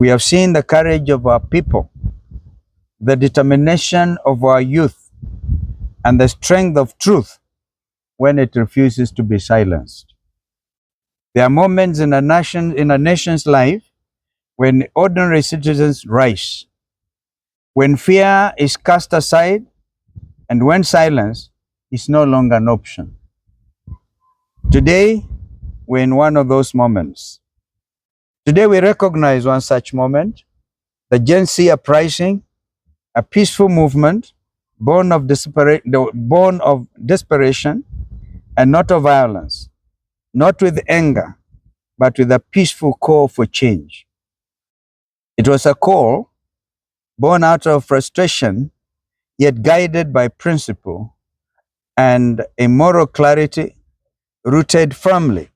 We have seen the courage of our people, the determination of our youth, and the strength of truth when it refuses to be silenced. There are moments in a nation's life when ordinary citizens rise, when fear is cast aside, and when silence is no longer an option. Today, we're in one of those moments. Today, we recognize one such moment, the Gen Z uprising, a peaceful movement born of desperation and not of violence, not with anger, but with a peaceful call for change. It was a call born out of frustration, yet guided by principle and a moral clarity rooted firmly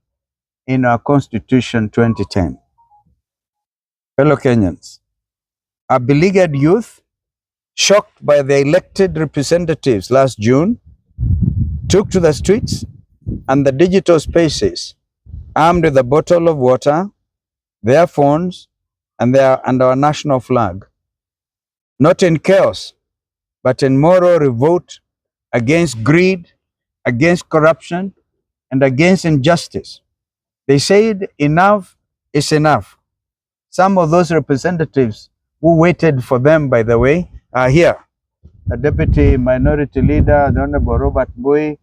in our Constitution 2010. Fellow Kenyans, our beleaguered youth, shocked by the elected representatives last June, took to the streets and the digital spaces, armed with a bottle of water, their phones, and our national flag, not in chaos, but in moral revolt against greed, against corruption, and against injustice. They said enough is enough. Some of those representatives who waited for them, by the way, are here. The Deputy Minority Leader, the Honorable Robert Bui,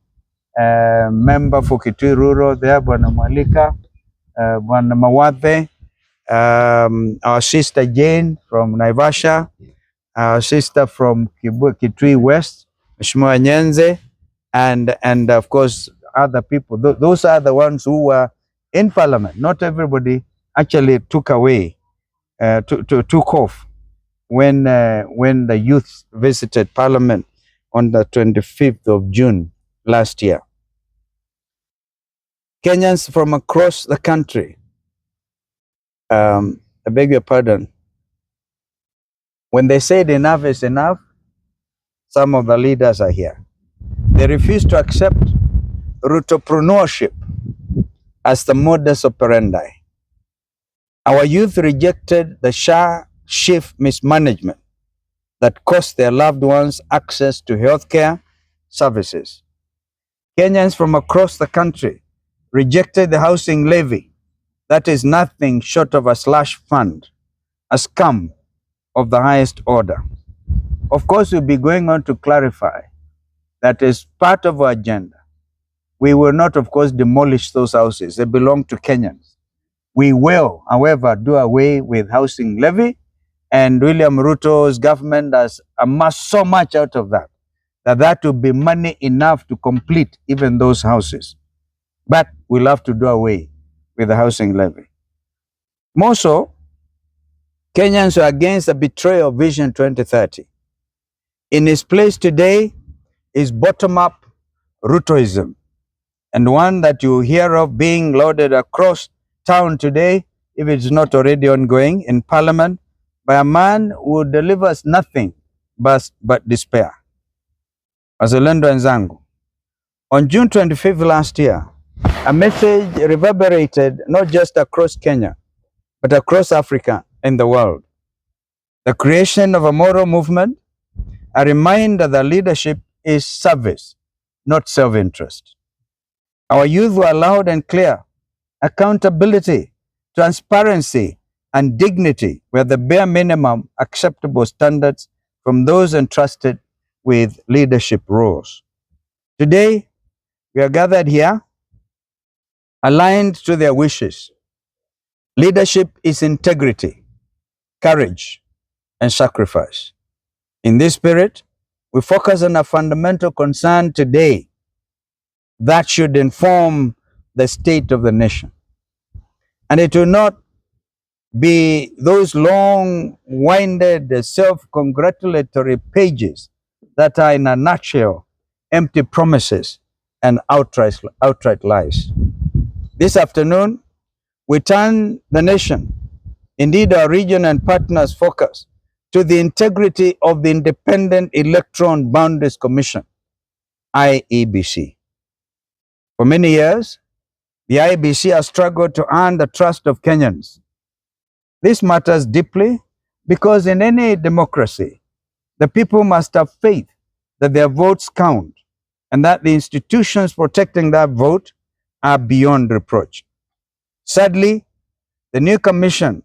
Member for Kitui Rural, there, Bwana Mwalika, Bwana Mawadhe, our sister Jane from Naivasha, our sister from Kitui West, Mheshimiwa Nyenze, and of course other people. Those are the ones who were in Parliament. Not everybody actually took off when the youth visited Parliament on the 25th of June last year. Kenyans from across the country, I beg your pardon, when they said enough is enough, some of the leaders are here. They refused to accept Rutopreneurship as the modus operandi. Our youth rejected the shift mismanagement that cost their loved ones access to healthcare services. Kenyans from across the country rejected the housing levy that is nothing short of a slush fund, a scam of the highest order. Of course, we'll be going on to clarify that as part of our agenda, we will not, of course, demolish those houses. They belong to Kenyans. We will, however, do away with housing levy, and William Ruto's government has amassed so much out of that will be money enough to complete even those houses. But we'll have to do away with the housing levy. More so, Kenyans are against the betrayal of Vision 2030. In its place today is bottom-up Rutoism, and one that you hear of being lauded across town today, if it's not already ongoing in Parliament, by a man who delivers nothing but despair. Wazalendo wenzangu, on June 25th last year, a message reverberated not just across Kenya, but across Africa and the world. The creation of a moral movement, a reminder that leadership is service, not self-interest. Our youth were loud and clear. Accountability, transparency, and dignity were the bare minimum acceptable standards from those entrusted with leadership roles. Today, we are gathered here, aligned to their wishes. Leadership is integrity, courage, and sacrifice. In this spirit, we focus on a fundamental concern today that should inform the state of the nation. And it will not be those long-winded, self-congratulatory pages that are, in a nutshell, empty promises and outright lies. This afternoon, we turn the nation, indeed our region and partners' focus, to the integrity of the Independent Electoral Boundaries Commission, IEBC. For many years, the IEBC has struggled to earn the trust of Kenyans. This matters deeply because in any democracy, the people must have faith that their votes count and that the institutions protecting that vote are beyond reproach. Sadly, the new commission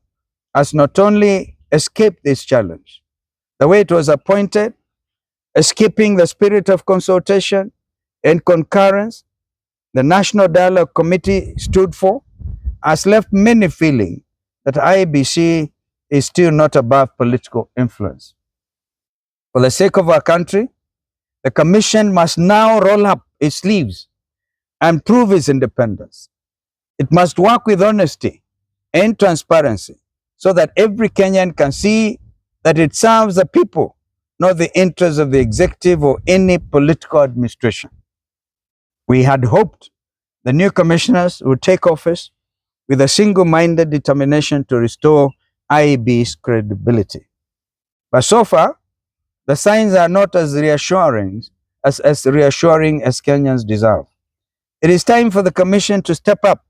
has not only escaped this challenge, the way it was appointed, escaping the spirit of consultation and concurrence the National Dialogue Committee stood for, has left many feeling that IEBC is still not above political influence. For the sake of our country, the Commission must now roll up its sleeves and prove its independence. It must work with honesty and transparency so that every Kenyan can see that it serves the people, not the interests of the executive or any political administration. We had hoped the new commissioners would take office with a single-minded determination to restore IEB's credibility. But so far, the signs are not as reassuring as Kenyans deserve. It is time for the Commission to step up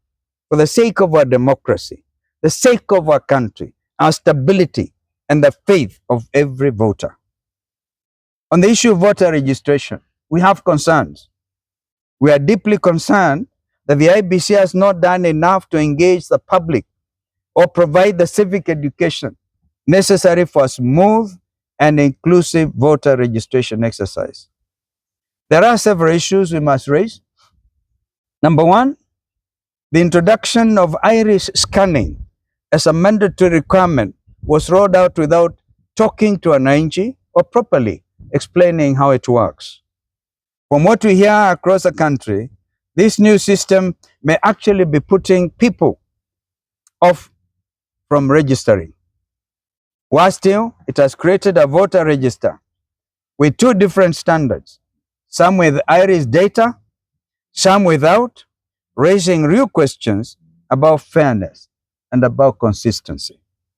for the sake of our democracy, the sake of our country, our stability, and the faith of every voter. On the issue of voter registration, we have concerns. We are deeply concerned that the IEBC has not done enough to engage the public or provide the civic education necessary for a smooth and inclusive voter registration exercise. There are several issues we must raise. Number one, the introduction of iris scanning as a mandatory requirement was rolled out without talking to an ING or properly explaining how it works. From what we hear across the country, this new system may actually be putting people off from registering. Worse still, it has created a voter register with two different standards, some with iris data, some without, raising real questions about fairness and about consistency.